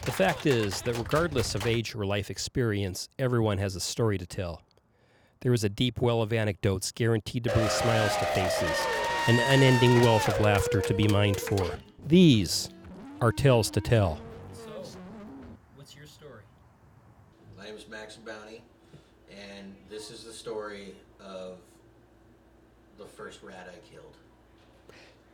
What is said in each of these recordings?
The fact is that regardless of age or life experience, everyone has a story to tell. There is a deep well of anecdotes guaranteed to bring smiles to faces, an unending wealth of laughter to be mined for. These are Tales to Tell. So, what's your story? My name is LaBounty, and this is the story of the first rat I killed.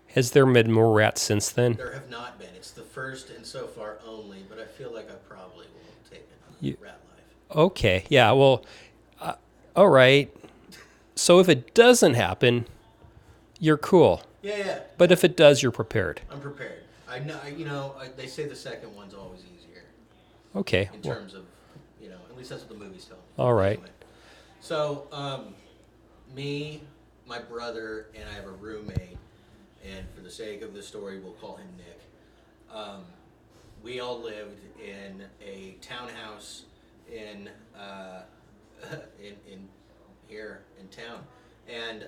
Has there been more rats since then? There have not been. It's the first and so far only, but I feel like I probably will take it. Rat life. Okay, yeah, well, all right. So if it doesn't happen, you're cool. Yeah. But if it does, you're prepared. I'm prepared. I know, they say the second one's always easier. Okay. In terms of, at least that's what the movies tell me. All right. Anyway. So, me, my brother, and I have a roommate, and for the sake of the story, we'll call him Nick. We all lived in a townhouse in here in town, and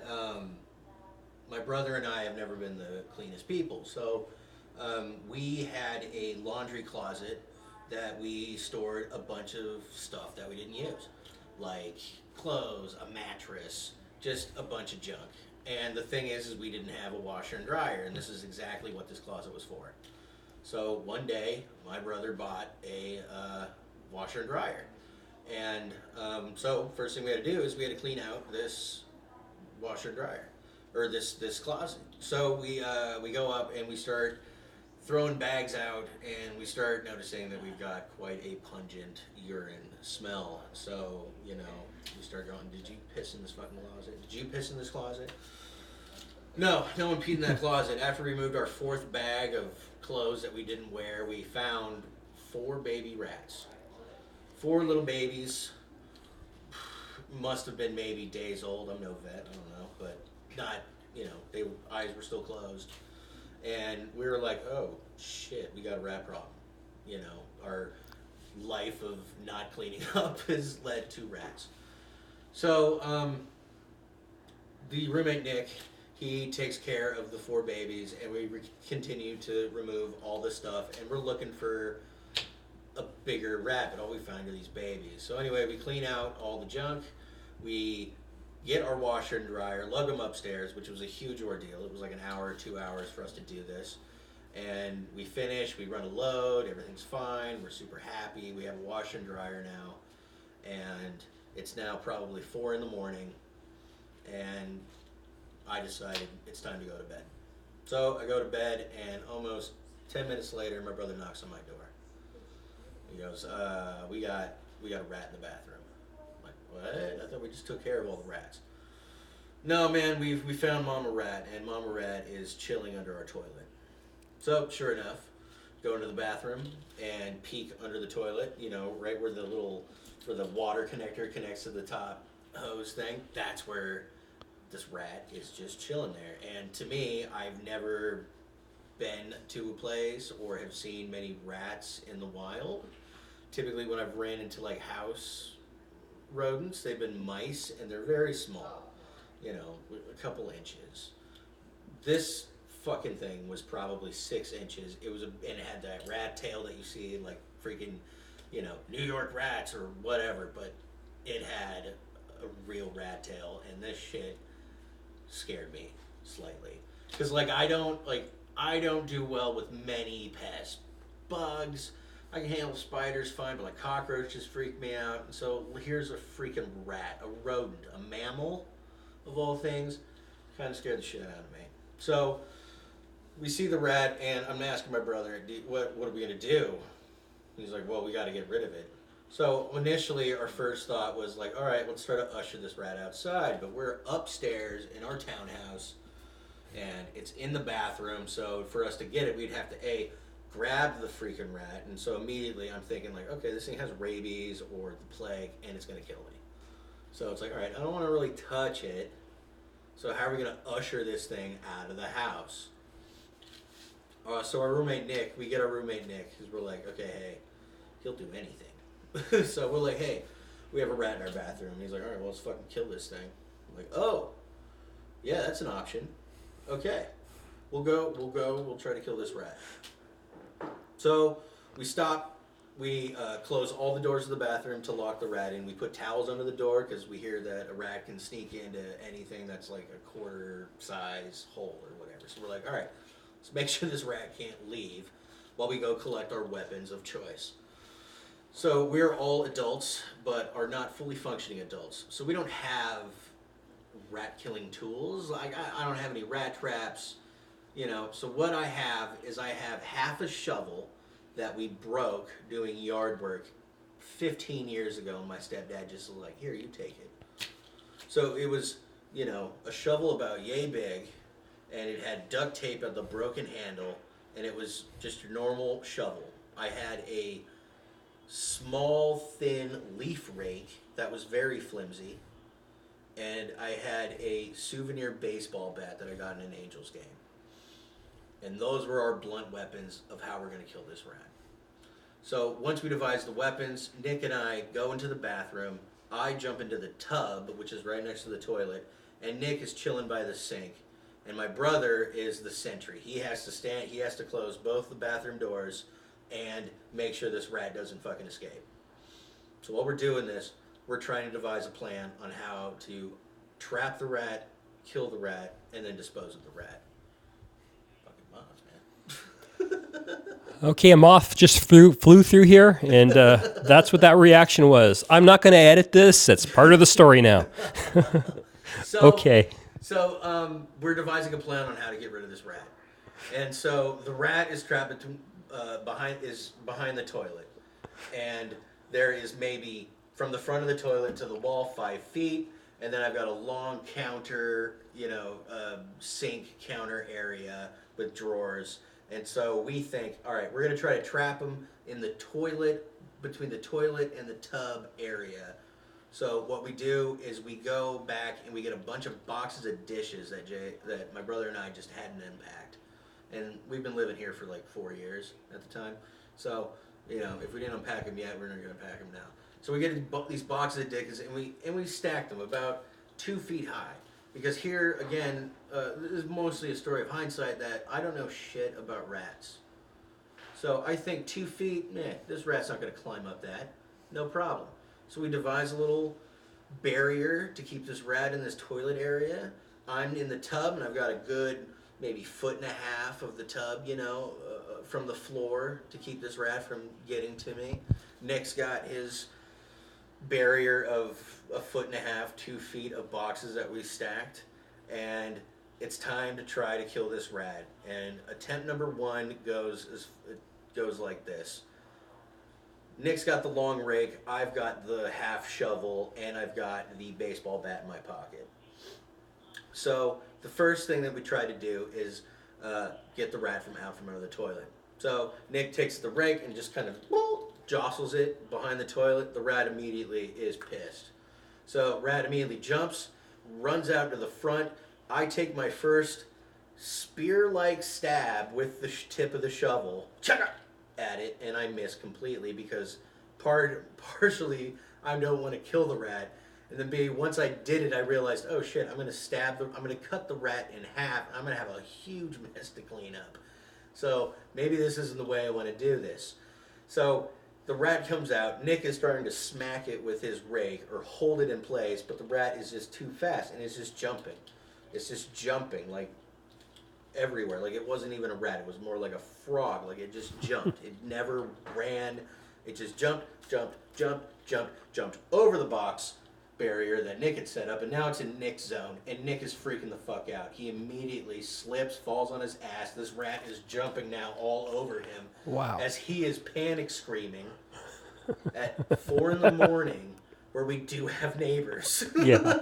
my brother and I have never been the cleanest people, so we had a laundry closet that we stored a bunch of stuff that we didn't use, like clothes, a mattress, just a bunch of junk. And the thing is we didn't have a washer and dryer, and this is exactly what this closet was for. So one day, my brother bought a washer and dryer. And so first thing we had to do is we had to clean out this washer and dryer, or this closet. So we go up and we start throwing bags out, and we start noticing that we've got quite a pungent urine smell. So, we start going, did you piss in this fucking closet? Did you piss in this closet? No one peed in that closet. After we removed our fourth bag of clothes that we didn't wear, we found 4 baby rats. 4 little babies. Must have been maybe days old. I'm no vet, I don't know, but not, their eyes were still closed. And we were like, oh shit, we got a rat problem. Our life of not cleaning up has led to rats. So, the roommate Nick, he takes care of the 4 babies, and we continue to remove all this stuff, and we're looking for a bigger rat, but all we find are these babies. So anyway, we clean out all the junk, we get our washer and dryer, lug them upstairs, which was a huge ordeal. It was like an hour or 2 hours for us to do this. And we finish, we run a load, everything's fine, we're super happy, we have a washer and dryer now, and it's now probably 4 in the morning, and I decided it's time to go to bed. So I go to bed, and almost 10 minutes later, my brother knocks on my door. He goes, we got a rat in the bathroom. I'm like, what? I thought we just took care of all the rats. No, man, we found Mama Rat, and Mama Rat is chilling under our toilet. So, sure enough, go into the bathroom and peek under the toilet, right where the water connector connects to the top hose thing. That's where this rat is just chilling there. And to me, I've never been to a place or have seen many rats in the wild. Typically when I've ran into like house rodents, they've been mice, and they're very small, a couple inches. This fucking thing was probably 6 inches. And it had that rat tail that you see in like freaking, New York rats or whatever, but it had a real rat tail, and this shit scared me slightly. Because I don't do well with many pests. Bugs, I can handle spiders fine, but cockroaches freak me out. And so here's a freaking rat, a rodent, a mammal of all things. Kind of scared the shit out of me. So we see the rat, and I'm asking my brother, what are we going to do? He's like, well, we got to get rid of it. So initially our first thought was like, all right, let's try to usher this rat outside. But we're upstairs in our townhouse, and it's in the bathroom. So for us to get it, we'd have to grab the freaking rat. And so immediately I'm thinking like, okay, this thing has rabies or the plague, and it's going to kill me. So it's like, all right, I don't want to really touch it. So how are we going to usher this thing out of the house? So our roommate Nick, we get our roommate Nick, because we're like, okay, hey, he'll do anything. So we're like, hey, we have a rat in our bathroom. And he's like, all right, well, let's fucking kill this thing. I'm like, oh, yeah, that's an option. Okay, we'll try to kill this rat. So we stop We close all the doors of the bathroom to lock the rat in. We put towels under the door because we hear that a rat can sneak into anything that's like a quarter size hole or whatever. So we're like, all right, let's make sure this rat can't leave while we go collect our weapons of choice. So we're all adults, but are not fully functioning adults. So we don't have rat killing tools. Like I don't have any rat traps, you know. So what I have is I have half a shovel that we broke doing yard work 15 years ago, and my stepdad just was like, here, you take it. So it was, you know, a shovel about yay big, and it had duct tape at the broken handle, and it was just your normal shovel. I had a small, thin leaf rake that was very flimsy, and I had a souvenir baseball bat that I got in an Angels game. And those were our blunt weapons of how we're going to kill this rat. So once we devise the weapons, Nick and I go into the bathroom. I jump into the tub, which is right next to the toilet, and Nick is chilling by the sink. And my brother is the sentry. He has to close both the bathroom doors and make sure this rat doesn't fucking escape. So while we're doing this, we're trying to devise a plan on how to trap the rat, kill the rat, and then dispose of the rat. Okay, a moth just flew through here, and that's what that reaction was. I'm not going to edit this. That's part of the story now. Okay. So we're devising a plan on how to get rid of this rat. And so the rat is trapped behind the toilet. And there is maybe from the front of the toilet to the wall 5 feet. And then I've got a long counter, sink counter area with drawers. And so we think, all right, we're going to try to trap him in the toilet, between the toilet and the tub area. So what we do is we go back and we get a bunch of boxes of dishes that my brother and I just hadn't unpacked. And we've been living here for like 4 years at the time. So, if we didn't unpack them yet, we're not going to unpack them now. So we get these boxes of dishes and we stack them about 2 feet high. Because here, again, this is mostly a story of hindsight that I don't know shit about rats. So I think 2 feet, this rat's not going to climb up that. No problem. So we devise a little barrier to keep this rat in this toilet area. I'm in the tub, and I've got a good maybe 1.5 feet of the tub, from the floor to keep this rat from getting to me. Nick's got his barrier of 1.5 feet, 2 feet of boxes that we stacked, and it's time to try to kill this rat. And attempt number 1 goes like this. Nick's got the long rake, I've got the half shovel, and I've got the baseball bat in my pocket. So the first thing that we try to do is get the rat out from under the toilet. So Nick takes the rake and just kind of jostles it behind the toilet. The rat immediately is pissed. So rat immediately jumps, runs out to the front. I take my first spear-like stab with the tip of the shovel at it, and I miss completely because partially I don't want to kill the rat, and then once I did it, I realized, oh shit, I'm going to cut the rat in half. I'm going to have a huge mess to clean up. So maybe this isn't the way I want to do this. So the rat comes out. Nick is starting to smack it with his rake or hold it in place, but the rat is just too fast, and it's just jumping. It's just jumping like everywhere. Like it wasn't even a rat. It was more like a frog. Like it just jumped. It never ran. It just jumped over the box barrier that Nick had set up, and now it's in Nick's zone, and Nick is freaking the fuck out. He immediately slips, falls on his ass. This rat is jumping now all over him. Wow. As he is panic screaming at 4 a.m, where we do have neighbors. Yeah.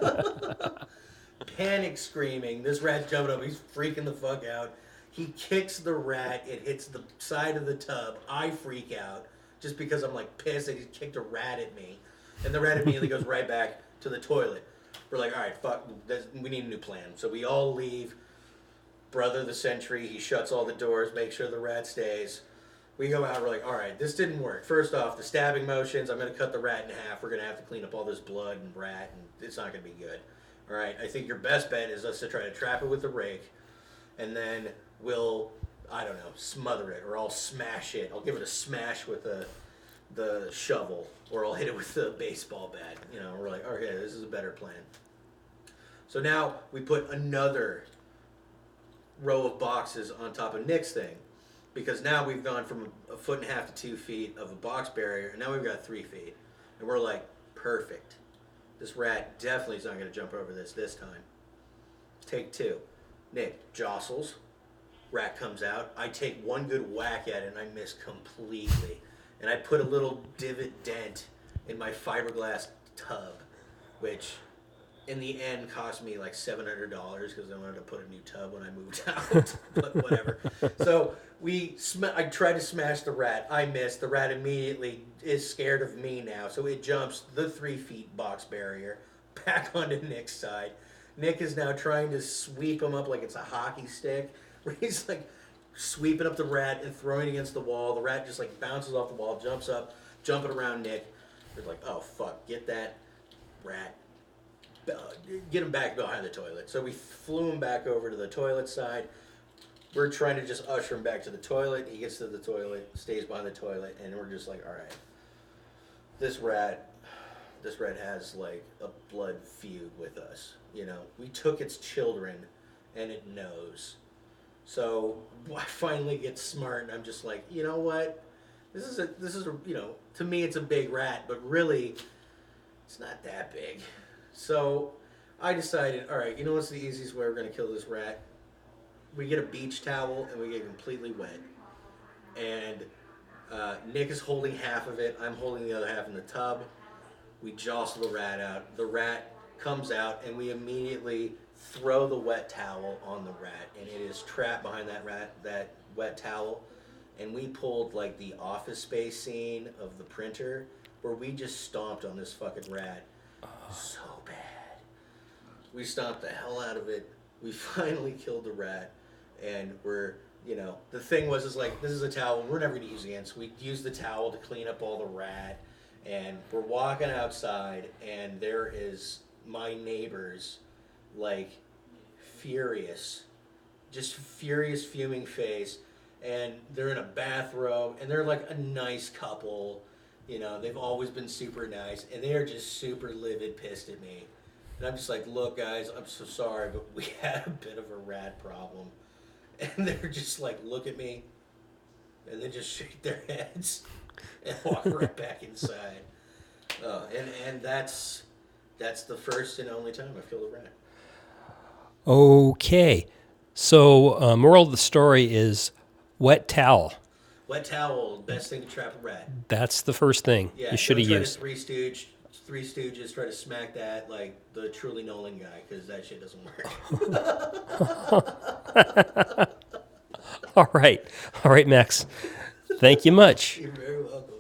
Panic screaming. This rat's jumping up. He's freaking the fuck out. He kicks the rat. It hits the side of the tub. I freak out just because I'm like pissed that he kicked a rat at me. And the rat immediately goes right back to the toilet. We're like, all right, fuck, we need a new plan. So we all leave. Brother the sentry, he shuts all the doors, makes sure the rat stays. We go out, we're like, all right, this didn't work. First off, the stabbing motions, I'm going to cut the rat in half. We're going to have to clean up all this blood and rat, and it's not going to be good. All right, I think your best bet is us to try to trap it with the rake, and then we'll, I don't know, smother it, or I'll smash it. I'll give it a smash with the shovel, or I'll hit it with the baseball bat. You know, we're like, okay, this is a better plan. So now we put another row of boxes on top of Nick's thing, because now we've gone from a foot and a half to 2 feet of a box barrier, and now we've got 3 feet, and we're like, perfect. This rat definitely is not going to jump over this time. Take 2. Nick jostles. Rat comes out. I take one good whack at it, and I miss completely. And I put a little divot dent in my fiberglass tub, which in the end cost me like $700 because I wanted to put a new tub when I moved out. But whatever. So I tried to smash the rat. I missed. The rat immediately is scared of me now, so it jumps the 3 feet box barrier back onto Nick's side. Nick is now trying to sweep him up like it's a hockey stick, where he's like sweeping up the rat and throwing it against the wall. The rat just like bounces off the wall, jumps up, jumping around Nick. We're like, oh fuck, get that rat, get him back behind the toilet. So we flew him back over to the toilet side. We're trying to just usher him back to the toilet. He gets to the toilet, stays behind the toilet, and we're just like, all right, this rat has like a blood feud with us. You know, we took its children, and it knows. So I finally get smart, and I'm just like, you know what? This is a you know, to me it's a big rat, but really, it's not that big. So I decided, all right, you know what's the easiest way we're gonna kill this rat? We get a beach towel and we get completely wet. And Nick is holding half of it. I'm holding the other half in the tub. We jostle the rat out. The rat comes out, and we immediately throw the wet towel on the rat, and it is trapped behind that wet towel. And we pulled like the Office Space scene of the printer, where we just stomped on this fucking rat so bad. We stomped the hell out of it. We finally killed the rat, and we're, you know, the thing was, is like, this is a towel we're never gonna use again, so we used the towel to clean up all the rat. And we're walking outside, and there is my neighbors, like, furious, just furious, fuming face, and they're in a bathrobe, and they're like a nice couple, you know, they've always been super nice, and they're just super livid, pissed at me. And I'm just like, look guys, I'm so sorry, but we had a bit of a rat problem. And they're just like, look at me, and then just shake their heads and walk right back inside. And that's the first and only time I've killed a rat. Okay. So, moral of the story is wet towel. Wet towel, best thing to trap a rat. That's the first thing you should have used. Three Stooges, try to smack that like the Truly Nolan guy, because that shit doesn't work. All right, Max. Thank you much. You're very welcome.